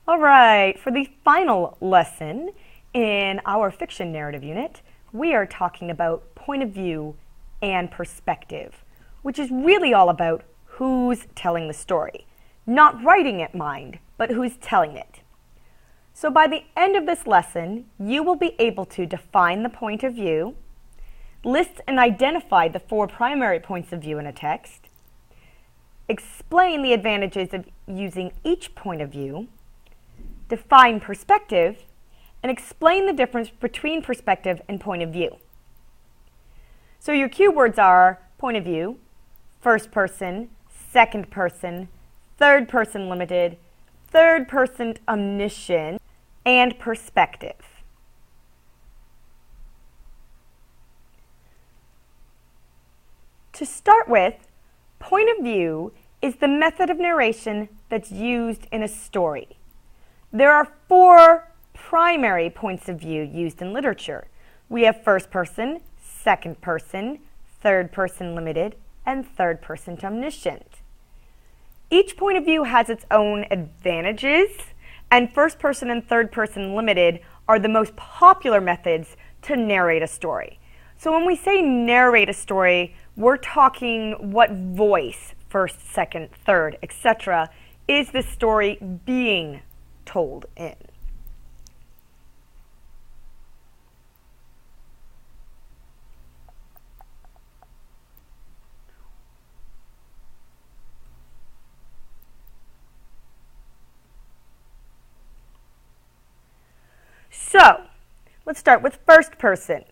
All right, for the final lesson in our fiction narrative unit, we are talking about point of view and perspective, which is really all about who's telling the story. Not writing it, mind, but who's telling it. So by the end of this lesson, you will be able to define the point of view, list and identify the 4 primary points of view in a text, explain the advantages of using each point of view, define perspective, and explain the difference between perspective and point of view. So your cue words are point of view, first person, second person, third person limited, third person omniscient, and perspective. To start with, point of view is the method of narration that's used in a story. There are 4 primary points of view used in literature. We have first person, second person, third person limited, and third person omniscient. Each point of view has its own advantages, and first person and third person limited are the most popular methods to narrate a story. So when we say narrate a story, we're talking what voice, first, second, third, etc., is the story being told in. So, let's start with first person.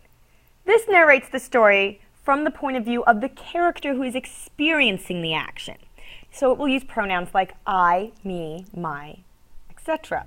This narrates the story from the point of view of the character who is experiencing the action. So it will use pronouns like I, me, my, etc.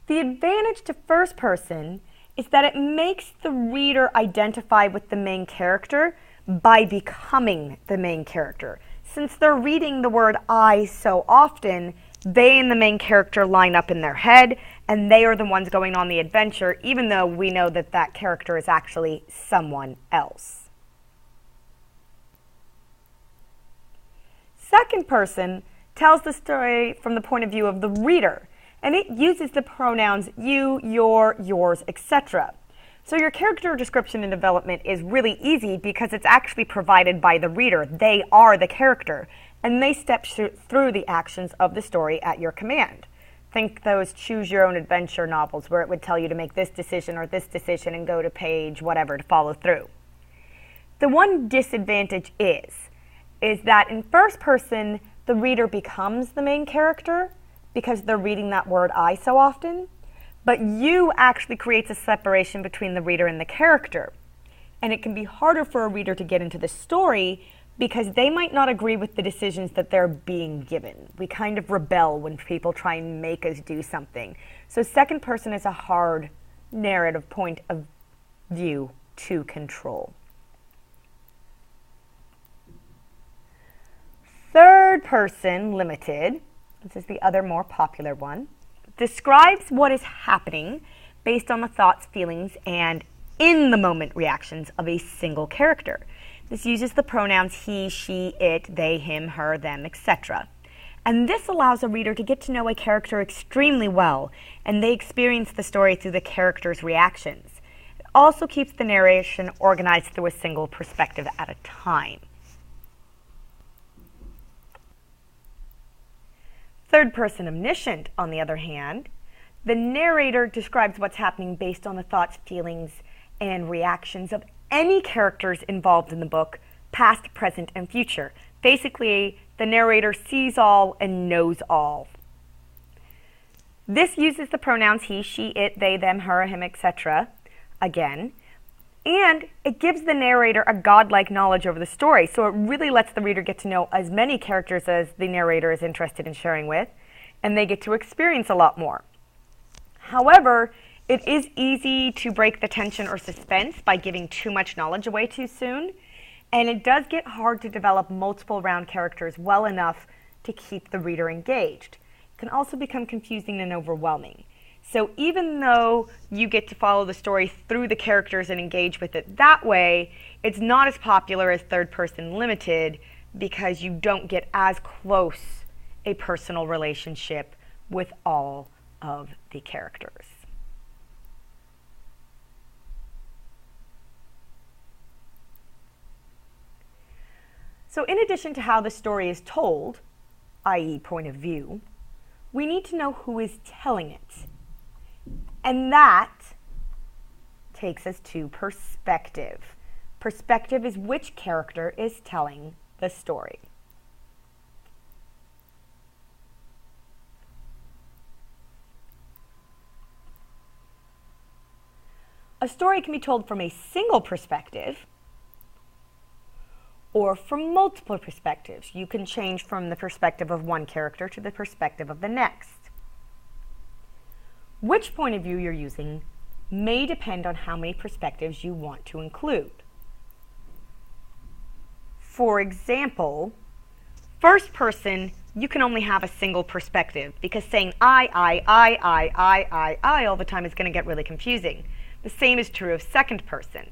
The advantage to first person is that it makes the reader identify with the main character by becoming the main character. Since they're reading the word I so often, they and the main character line up in their head, and they are the ones going on the adventure, even though we know that that character is actually someone else. Second person tells the story from the point of view of the reader, and it uses the pronouns you, your, yours, etc. So your character description and development is really easy because it's actually provided by the reader. They are the character, and they step through the actions of the story at your command. Think those choose your own adventure novels where it would tell you to make this decision or this decision and go to page whatever to follow through. The one disadvantage is that in first person, the reader becomes the main character because they're reading that word I so often, but you actually creates a separation between the reader and the character. And it can be harder for a reader to get into the story because they might not agree with the decisions that they're being given. We kind of rebel when people try and make us do something. So second person is a hard narrative point of view to control. Third person limited, this is the other more popular one, describes what is happening based on the thoughts, feelings, and in-the-moment reactions of a single character. This uses the pronouns he, she, it, they, him, her, them, etc. And this allows a reader to get to know a character extremely well, and they experience the story through the character's reactions. It also keeps the narration organized through a single perspective at a time. Third person omniscient, on the other hand, the narrator describes what's happening based on the thoughts, feelings, and reactions of any characters involved in the book, past, present, and future. Basically, the narrator sees all and knows all. This uses the pronouns he, she, it, they, them, her, him, etc. again, and it gives the narrator a godlike knowledge over the story, so it really lets the reader get to know as many characters as the narrator is interested in sharing with, and they get to experience a lot more. However, it is easy to break the tension or suspense by giving too much knowledge away too soon, and it does get hard to develop multiple round characters well enough to keep the reader engaged. It can also become confusing and overwhelming. So even though you get to follow the story through the characters and engage with it that way, it's not as popular as third person limited because you don't get as close a personal relationship with all of the characters. So in addition to how the story is told, i.e. point of view, we need to know who is telling it. And that takes us to perspective. Perspective is which character is telling the story. A story can be told from a single perspective or from multiple perspectives. You can change from the perspective of one character to the perspective of the next. Which point of view you're using may depend on how many perspectives you want to include. For example, first person, you can only have a single perspective because saying I all the time is going to get really confusing. The same is true of second person.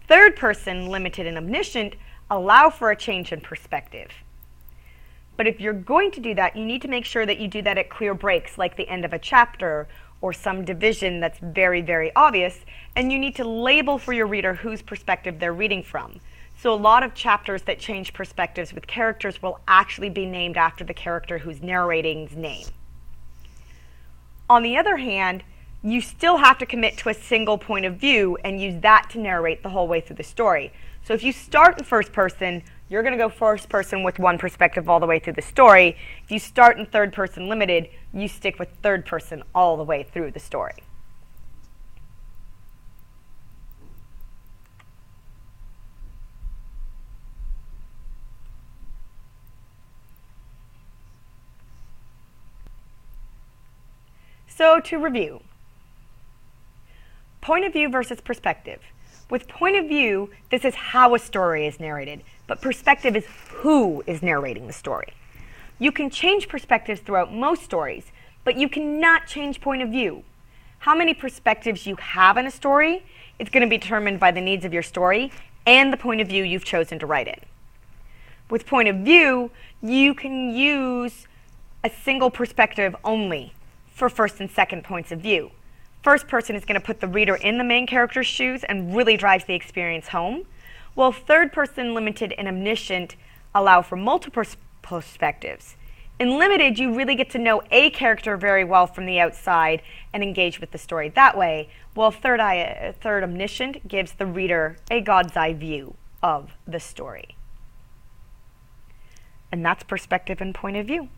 Third person, limited and omniscient, allow for a change in perspective. But if you're going to do that, you need to make sure that you do that at clear breaks, like the end of a chapter or some division that's very, very obvious, and you need to label for your reader whose perspective they're reading from. So a lot of chapters that change perspectives with characters will actually be named after the character who's narrating's name. On the other hand, you still have to commit to a single point of view and use that to narrate the whole way through the story. So if you start in first person, you're going to go first person with one perspective all the way through the story. If you start in third person limited, you stick with third person all the way through the story. So to review, point of view versus perspective. With point of view, this is how a story is narrated, but perspective is who is narrating the story. You can change perspectives throughout most stories, but you cannot change point of view. How many perspectives you have in a story is going to be determined by the needs of your story and the point of view you've chosen to write in. With point of view, you can use a single perspective only for first and second points of view. First person is going to put the reader in the main character's shoes and really drives the experience home, while third person, limited, and omniscient allow for multiple perspectives. In limited, you really get to know a character very well from the outside and engage with the story that way, while third omniscient gives the reader a God's eye view of the story. And that's perspective and point of view.